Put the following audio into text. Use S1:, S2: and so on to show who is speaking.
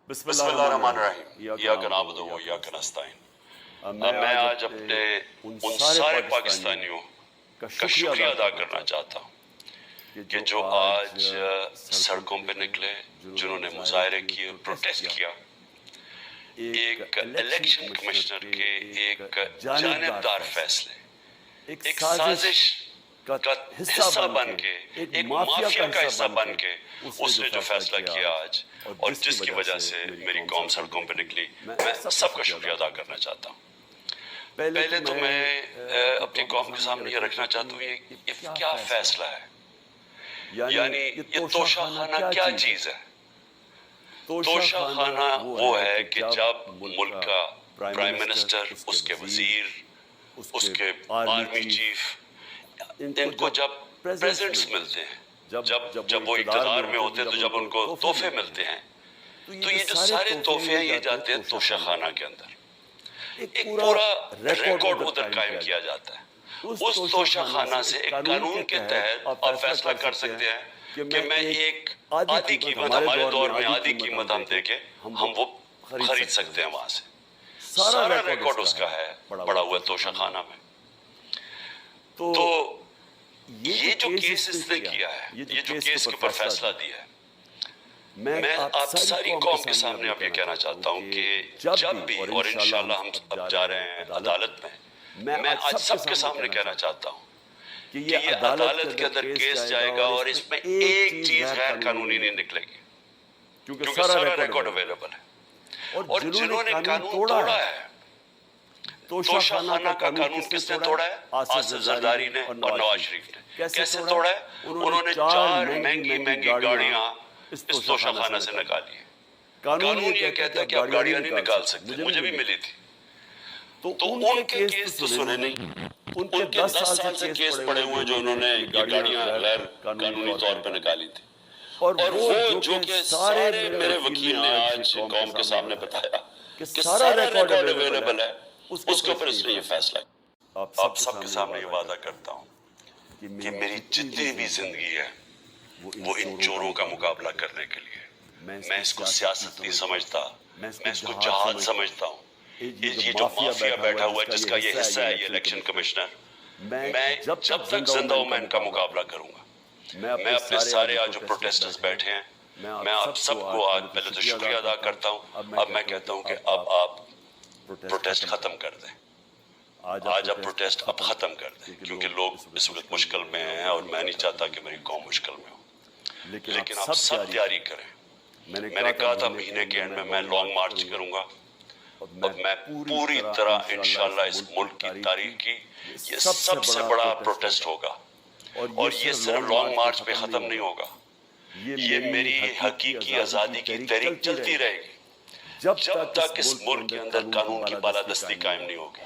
S1: بسم اللہ الرحمن الرحیم، ایاک نعبد و ایاک نستعین۔ میں آج اپنے ان سارے پاکستانیوں کا شکریہ ادا کرنا چاہتا ہوں کہ جو آج سڑکوں پہ نکلے، جنہوں نے مظاہرے کیے، پروٹیسٹ کیا، ایک الیکشن کمیشنر کے ایک جانبدار فیصلے، ایک سازش کا حصہ بن کے، ایک مافیا کا حصہ بن کے اس نے جو فیصلہ کیا آج، اور جس کی وجہ سے میری قوم سڑکوں پہ نکلی، میں سب کا شکریہ ادا کرنا چاہتا ہوں۔ پہلے تو میں اپنی قوم کے سامنے یہ رکھنا چاہتا ہوں، یہ کیا فیصلہ ہے، یعنی یہ توشہ خانہ کیا چیز ہے؟ توشہ خانہ وہ ہے کہ جب ملک کا پرائم منسٹر، اس کے وزیر، اس کے آرمی چیف، ان کو جب پریزنٹس ملتے ہیں، جب وہ اقتدار میں ہوتے ہیں، تو جب ان کو تحفے ملتے ہیں، تو یہ جو سارے تحفے ہیں یہ جاتے ہیں توشہ خانہ کے اندر۔ ایک پورا ریکارڈ ادھر قائم کیا جاتا ہے۔ اس توشہ خانہ سے ایک قانون کے تحت آپ فیصلہ کر سکتے ہیں کہ میں ایک آدھی قیمت، ہمارے دور میں آدھی قیمت ہم دے کے ہم وہ خرید سکتے ہیں وہاں سے۔ سارا ریکارڈ اس کا ہے پڑا ہوا توشہ خانہ میں۔ تو یہ جو کیس اس نے کیا ہے، یہ جو کیس کے اوپر فیصلہ دیا ہے، میں آپ ساری قوم کے سامنے اب یہ کہنا چاہتا ہوں کہ جب بھی، اور انشاءاللہ ہم اب جا رہے ہیں عدالت میں، میں آج سب کے سامنے کہنا چاہتا ہوں کہ یہ عدالت کے اندر کیس جائے گا اور اس میں ایک چیز غیر قانونی نہیں نکلے گی، کیونکہ سارا ریکارڈ اویلیبل ہے۔ اور جنہوں نے قانون توڑا ہے، توشہ خانہ کا قانون کس نے توڑا ہے؟ آصف زرداری نے اور نواز شریف نے۔ کیسے توڑا ہے؟ انہوں نے 4 مہنگی گاڑیاں اس توشہ خانہ سے نکالی ہیں۔ قانون یہ کہتا ہے کہ آپ گاڑیاں نہیں نکال سکتے، مجھے بھی ملی تھی۔ تو ان کے کیس تو سنے نہیں، ان کے 10 سال سے کیس پڑے ہوئے جو انہوں نے یہ گاڑیاں غیر قانونی طور پہ نکالی تھی۔ اور وہ جو کہ سارے میرے وکیل نے آج قوم کے سامنے بتایا کہ سارا ریکارڈ اویلیبل ہے، اس کے اوپر اس نے یہ فیصلہ کیا۔ آپ سب کے سامنے یہ وعدہ کرتا ہوں کہ میری جتنی بھی زندگی ہے وہ ان چوروں کا مقابلہ کرنے کے لیے، میں اس کو سیاست نہیں سمجھتا، میں اس کو جہاد سمجھتا ہوں۔ یہ جو مافیا بیٹھا ہوا ہے، جس کا یہ حصہ ہے یہ الیکشن کمشنر، میں جب تک زندہ ہوں میں ان کا مقابلہ کروں گا۔ میں اپنے سارے آج جو پروٹیسٹرز بیٹھے ہیں، میں آپ سب کو آج پہلے تو شکریہ ادا کرتا ہوں۔ اب میں کہتا ہوں کہ اب آپ پروٹیسٹ ختم کر دیں، آج آپ پروٹیسٹ اب ختم کر دیں، کیونکہ لوگ اس وقت مشکل میں ہیں اور میں نہیں چاہتا کہ میری قوم مشکل میں ہو۔ لیکن آپ سب تیاری کریں۔ میں نے کہا تھا مہینے کے اینڈ میں لانگ مارچ کروں گا، اب میں پوری طرح انشاءاللہ اس ملک کی تاریخ کی یہ سب سے بڑا پروٹیسٹ ہوگا، اور یہ صرف لانگ مارچ پہ ختم نہیں ہوگا، یہ میری حقیقی آزادی کی تحریک چلتی رہے گی جب تک اس ملک کے اندر قانون کی بالادستی قائم نہیں ہوگی۔